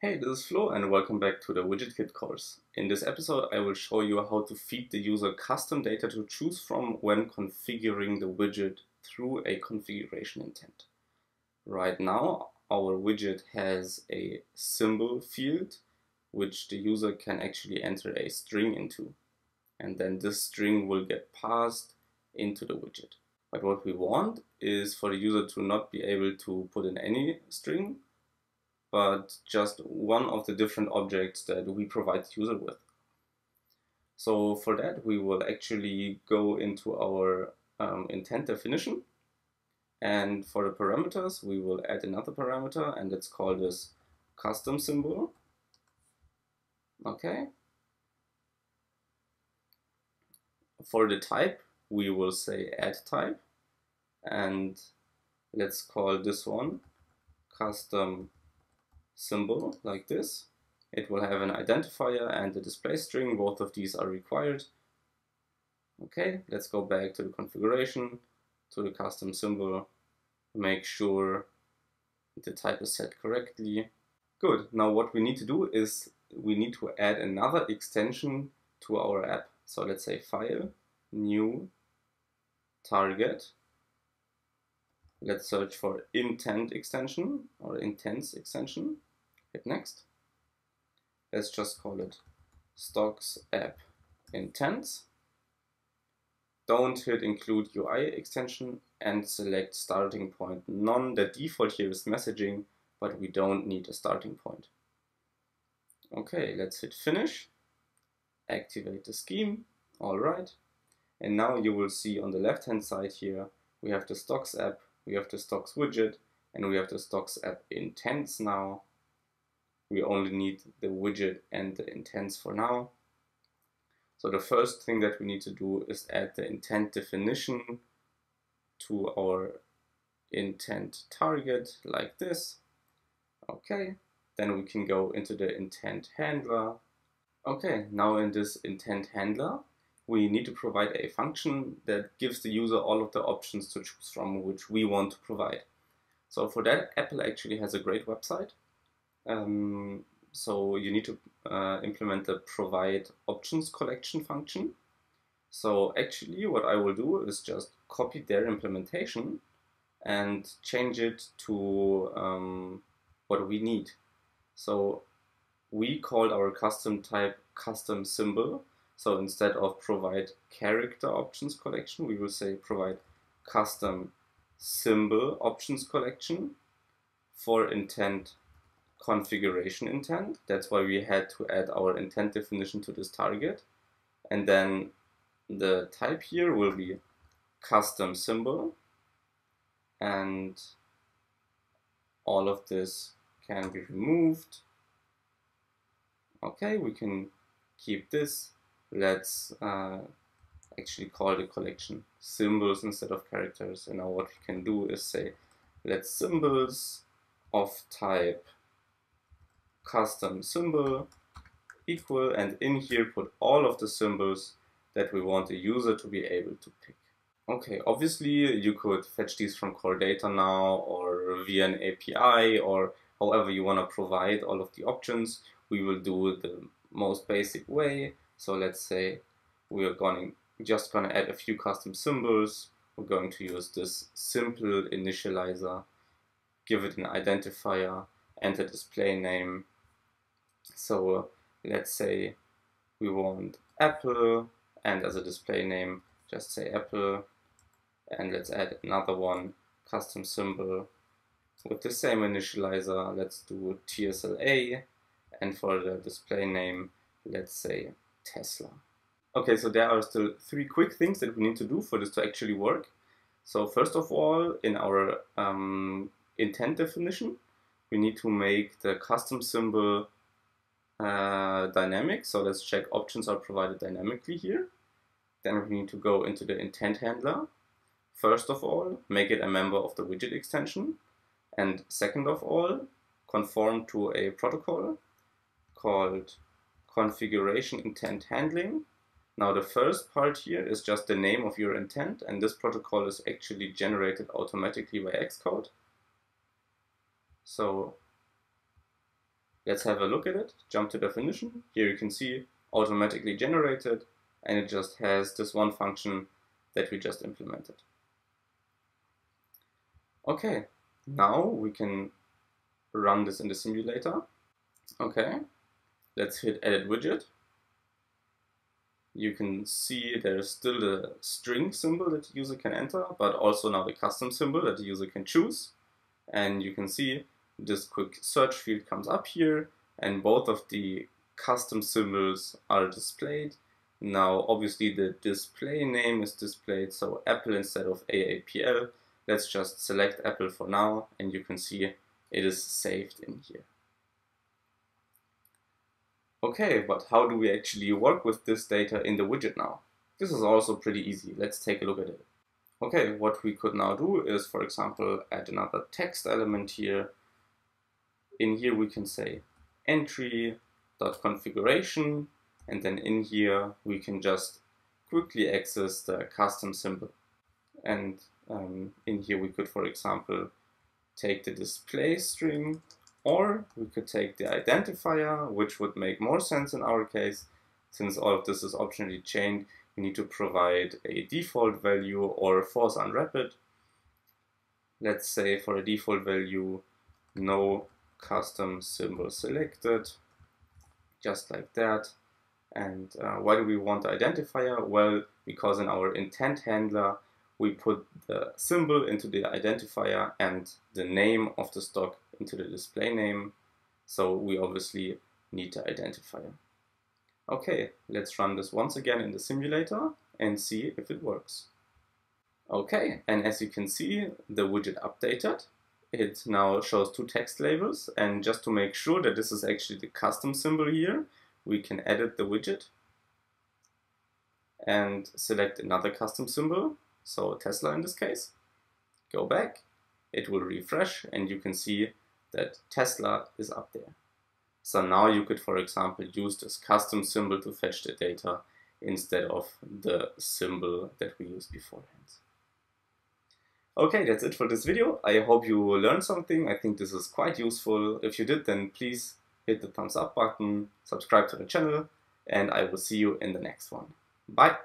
Hey, this is Flo and welcome back to the WidgetKit course. In this episode I will show you how to feed the user custom data to choose from when configuring the widget through a configuration intent. Right now our widget has a symbol field which the user can actually enter a string into, and then this string will get passed into the widget. But what we want is for the user to not be able to put in any string, but just one of the different objects that we provide the user with. So for that, we will actually go into our intent definition. And for the parameters, we will add another parameter, and let's call this custom symbol. Okay. For the type, we will say add type, and let's call this one custom symbol, like this. It will have an identifier and a display string. Both of these are required. Okay, let's go back to the configuration, to the custom symbol, make sure the type is set correctly. Good, now what we need to do is we need to add another extension to our app. So let's say file, new, target. Let's search for intent extension or intents extension. Hit next. Let's just call it stocks app intents. Don't hit include UI extension and select starting point none. The default here is messaging, but we don't need a starting point. Okay, let's hit finish. Activate the scheme. All right. And now you will see on the left hand side here, we have the stocks app, we have the stocks widget, and we have the stocks app intents now. We only need the widget and the intents for now. So the first thing that we need to do is add the intent definition to our intent target, like this. Okay, then we can go into the intent handler. Okay, now in this intent handler, we need to provide a function that gives the user all of the options to choose from which we want to provide. So for that, Apple actually has a great website. So you need to implement the provide options collection function. So actually what I will do is just copy their implementation and change it to what we need. So we called our custom type custom symbol. So instead of provide character options collection, we will say provide custom symbol options collection for intent configuration intent. That's why we had to add our intent definition to this target. And then the type here will be custom symbol, and all of this can be removed. Okay, we can keep this. Let's actually call the collection symbols instead of characters. And now what we can do is say let symbols of type custom symbol equal, and in here put all of the symbols that we want the user to be able to pick. Okay, obviously you could fetch these from core data now or via an API or however you want to provide all of the options. We will do it the most basic way. So let's say we're just gonna add a few custom symbols. We're going to use this simple initializer, give it an identifier and a display name. So let's say we want Apple, and as a display name just say Apple, and let's add another one, custom symbol with the same initializer. Let's do TSLA, and for the display name let's say Tesla. Okay, so there are still 3 quick things that we need to do for this to actually work. So first of all, in our intent definition, we need to make the custom symbol dynamic. So let's check options are provided dynamically here. Then we need to go into the intent handler. First of all, make it a member of the widget extension. And second of all, conform to a protocol called ConfigurationIntent handling. Now the first part here is just the name of your intent, and this protocol is actually generated automatically by Xcode. So Let's have a look at it. Jump to definition. Here you can see automatically generated, and it just has this one function that we just implemented. Okay, now we can run this in the simulator. Okay, let's hit edit widget. You can see there's still the string symbol that the user can enter, but also now the custom symbol that the user can choose. And you can see this quick search field comes up here, and both of the custom symbols are displayed. Now obviously the display name is displayed, so Apple instead of AAPL. Let's just select Apple for now, and you can see it is saved in here. Okay, but how do we actually work with this data in the widget now? This is also pretty easy. Let's take a look at it. Okay, what we could now do is, for example, add another text element here. In here we can say entry.configuration, and then in here we can just quickly access the custom symbol. And in here we could, for example, take the display string, or we could take the identifier, which would make more sense in our case. Since all of this is optionally chained, we need to provide a default value or force unwrapped. Let's say for a default value, no custom symbol selected, just like that. And why do we want the identifier? Well, because in our intent handler, we put the symbol into the identifier and the name of the stock into the display name. So we obviously need the identifier. Okay, let's run this once again in the simulator and see if it works. Okay, and as you can see, the widget updated. It now shows two text labels, and just to make sure that this is actually the custom symbol here, we can edit the widget and select another custom symbol. So Tesla in this case. Go back, it will refresh, and you can see that Tesla is up there. So now you could, for example, use this custom symbol to fetch the data instead of the symbol that we used beforehand. Okay, that's it for this video. I hope you learned something. I think this is quite useful. If you did, then please hit the thumbs up button, subscribe to the channel, and I will see you in the next one. Bye!